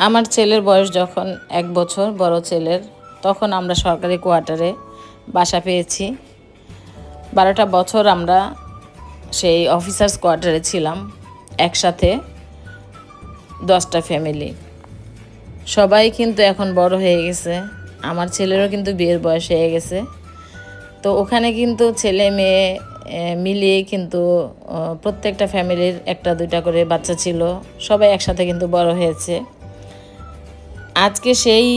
আমার ছেলের বয়স যখন 1 বছর, বড় ছেলের, তখন আমরা সরকারি কোয়ার্টারে বাসা পেয়েছি। 12টা বছর আমরা সেই অফিসার্স কোয়ার্টারে ছিলাম, একসাথে 10টা ফ্যামিলি। সবাই কিন্তু এখন বড় হয়ে গেছে, আমার ছেলেরও কিন্তু বিয়ের বয়স হয়ে গেছে। তো ওখানে কিন্তু ছেলে মেয়ে মিলিয়ে কিন্তু প্রত্যেকটা ফ্যামিলির 1-2টা করে বাচ্চা ছিল, সবাই একসাথে কিন্তু বড় হয়েছে। আজকে সেই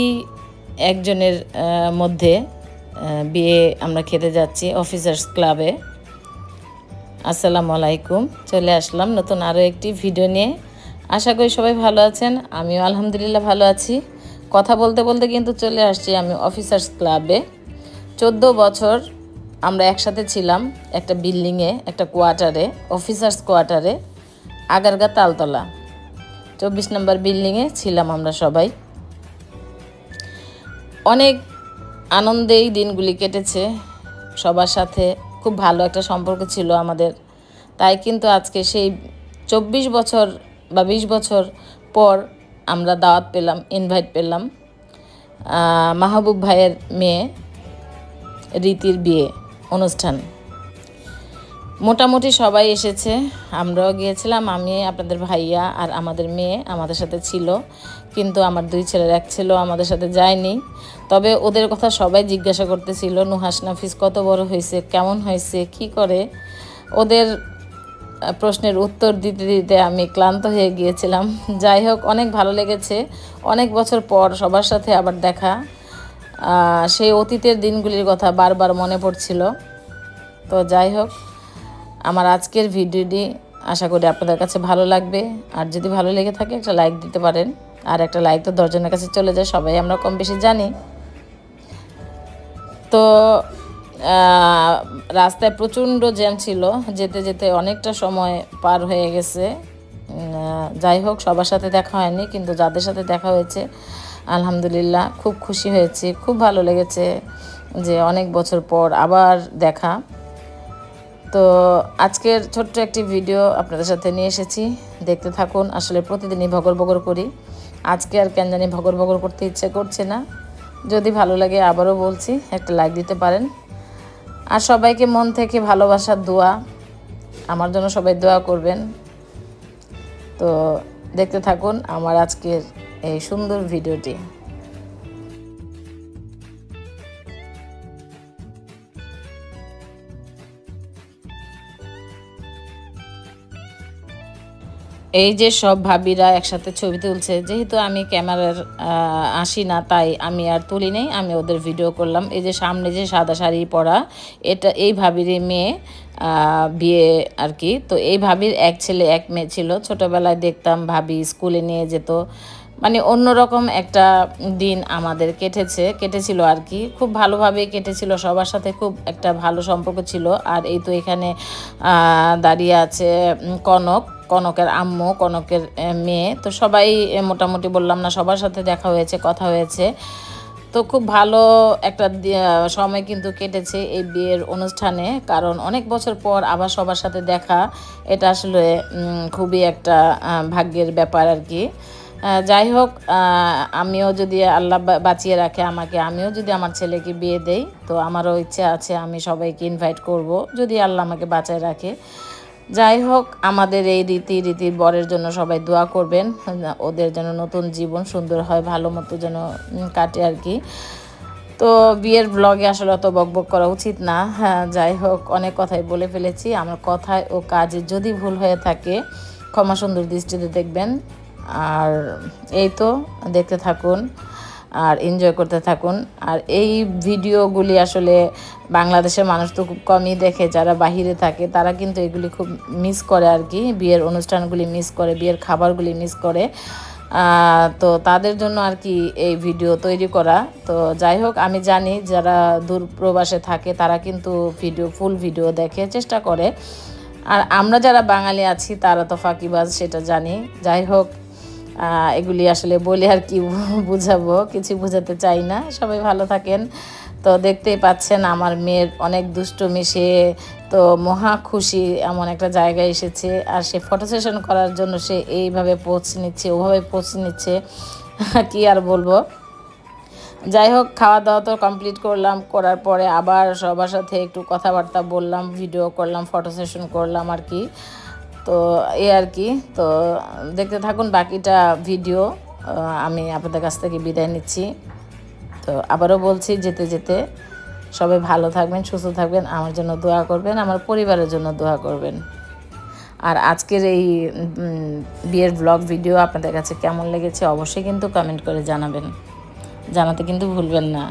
একজনের মধ্যে বিয়ে আমরা খেতে যাচ্ছি অফিসার্স ক্লাবে। আসসালামু আলাইকুম, চলে আসলাম নতুন আরও একটি ভিডিও নিয়ে। আশা করি সবাই ভালো আছেন, আমিও আলহামদুলিল্লাহ ভালো আছি। কথা বলতে বলতে কিন্তু চলে আসছি আমি অফিসার্স ক্লাবে। 14 বছর আমরা একসাথে ছিলাম একটা বিল্ডিংয়ে, একটা কোয়ার্টারে, অফিসার্স কোয়ার্টারে, আগারগা তালতলা 24 নম্বর বিল্ডিংয়ে ছিলাম আমরা সবাই। অনেক আনন্দেই দিনগুলি কেটেছে সবার সাথে, খুব ভালো একটা সম্পর্ক ছিল আমাদের। তাই কিন্তু আজকে সেই 24 বছর বা 20 বছর পর আমরা দাওয়াত পেলাম, ইনভাইট পেলাম মাহবুব ভাইয়ের মেয়ে রীতির বিয়ে অনুষ্ঠান। মোটামুটি সবাই এসেছে, আমরাও গিয়েছিলাম, আমি, আপনাদের ভাইয়া আর আমাদের মেয়ে আমাদের সাথে ছিল। কিন্তু আমার 2 ছেলের 1 ছেলেও আমাদের সাথে যায়নি। তবে ওদের কথা সবাই জিজ্ঞাসা করতেছিল, নুহাস নাফিস কত বড় হয়েছে, কেমন হয়েছে, কি করে। ওদের প্রশ্নের উত্তর দিতে দিতে আমি ক্লান্ত হয়ে গিয়েছিলাম। যাই হোক, অনেক ভালো লেগেছে, অনেক বছর পর সবার সাথে আবার দেখা। সেই অতীতের দিনগুলির কথা বারবার মনে পড়ছিল। তো যাই হোক, আমার আজকের ভিডিওটি আশা করি আপনাদের কাছে ভালো লাগবে। আর যদি ভালো লেগে থাকে একটা লাইক দিতে পারেন। আর একটা লাইক তো 10 জনের কাছে চলে যায়, সবাই আমরা কম বেশি জানি। তো রাস্তায় প্রচণ্ড জ্যাম ছিল, যেতে যেতে অনেকটা সময় পার হয়ে গেছে। যাই হোক, সবার সাথে দেখা হয়নি, কিন্তু যাদের সাথে দেখা হয়েছে আলহামদুলিল্লাহ খুব খুশি হয়েছি, খুব ভালো লেগেছে যে অনেক বছর পর আবার দেখা। তো আজকের ছোট্ট একটি ভিডিও আপনাদের সাথে নিয়ে এসেছি, দেখতে থাকুন। আসলে প্রতিদিনই ভগর ভগর করি, আজকে আর কেন জানি ভগর ভগর করতে ইচ্ছে করছে না। যদি ভালো লাগে আবারও বলছি একটা লাইক দিতে পারেন। আর সবাইকে মন থেকে ভালোবাসার দোয়া, আমার জন্য সবাই দোয়া করবেন। তো দেখতে থাকুন আমার আজকের এই সুন্দর ভিডিওটি। এই যে সব ভাবিরা একসাথে ছবি তুলছে, যেহেতু আমি ক্যামেরার আসি না তাই আমি আর তুলি নেই, আমি ওদের ভিডিও করলাম। এই যে সামনে যে সাদা শাড়ি পরা, এটা এই ভাবির মেয়ে বিয়ে আর কি। তো এই ভাবির 1 ছেলে 1 মেয়ে ছিল। ছোটোবেলায় দেখতাম ভাবি স্কুলে নিয়ে যেত, মানে অন্যরকম একটা দিন আমাদের কেটেছিল আর কি। খুব ভালোভাবে কেটেছিল, সবার সাথে খুব একটা ভালো সম্পর্ক ছিল। আর এই তো এখানে দাঁড়িয়ে আছে কনকের আম্মু, কনকের মেয়ে। তো সবাই মোটামুটি বললাম না, সবার সাথে দেখা হয়েছে, কথা হয়েছে। তো খুব ভালো একটা সময় কিন্তু কেটেছে এই বিয়ের অনুষ্ঠানে, কারণ অনেক বছর পর আবার সবার সাথে দেখা, এটা আসলে খুবই একটা ভাগ্যের ব্যাপার আর কি। যাই হোক, আমিও যদি আল্লাহ বাঁচিয়ে রাখে আমাকে, আমিও যদি আমার ছেলেকে বিয়ে দেই, তো আমারও ইচ্ছা আছে আমি সবাইকে ইনভাইট করব, যদি আল্লাহ আমাকে বাঁচায় রাখে। যাই হোক, আমাদের এই রীতির বরের জন্য সবাই দোয়া করবেন, ওদের যেন নতুন জীবন সুন্দর হয়, ভালো মতো যেন কাটে আর কি। তো বিয়ের ব্লগে আসলে অত বকবক করা উচিত না। হ্যাঁ, যাই হোক, অনেক কথাই বলে ফেলেছি। আমার কথায় ও কাজে যদি ভুল হয়ে থাকে ক্ষমা সুন্দর দৃষ্টিতে দেখবেন। আর এই তো দেখতে থাকুন আর এনজয় করতে থাকুন। আর এই ভিডিওগুলি আসলে বাংলাদেশের মানুষ তো খুব কমই দেখে, যারা বাহিরে থাকে তারা কিন্তু এগুলি খুব মিস করে আর কি, বিয়ের অনুষ্ঠানগুলি মিস করে, বিয়ের খাবারগুলি মিস করে। তো তাদের জন্য আর কি এই ভিডিও তৈরি করা। তো যাই হোক, আমি জানি যারা দূর প্রবাসে থাকে তারা কিন্তু ফুল ভিডিও দেখে চেষ্টা করে। আর আমরা যারা বাঙালি আছি তারা তো ফাঁকিবাজ, সেটা জানি। যাই হোক, এগুলি আসলে বলে আর কি বুঝাবো, কিছু বোঝাতে চাই না। সবাই ভালো থাকেন। তো দেখতেই পাচ্ছেন আমার মেয়ের অনেক দুষ্টুমি, সে তো মহা খুশি, এমন একটা জায়গায় এসেছে। আর সে ফটো সেশন করার জন্য সে এইভাবে পোজ নিচ্ছে, ওভাবে পোজ নিচ্ছে, কি আর বলবো। যাই হোক, খাওয়া দাওয়া তো কমপ্লিট করলাম, করার পরে আবার সবার সাথে একটু কথাবার্তা বললাম, ভিডিও করলাম, ফটো সেশন করলাম আর কি। তো এই আর কি। তো দেখতে থাকুন বাকিটা ভিডিও। আমি আপনাদের কাছ থেকে বিদায় নিচ্ছি। তো আবারও বলছি, যেতে যেতে সবাই ভালো থাকবেন, সুস্থ থাকবেন, আমার জন্য দোয়া করবেন, আমার পরিবারের জন্য দোয়া করবেন। আর আজকের এই বিয়ের ব্লগ ভিডিও আপনাদের কাছে কেমন লেগেছে অবশ্যই কিন্তু কমেন্ট করে জানাবেন, জানাতে কিন্তু ভুলবেন না।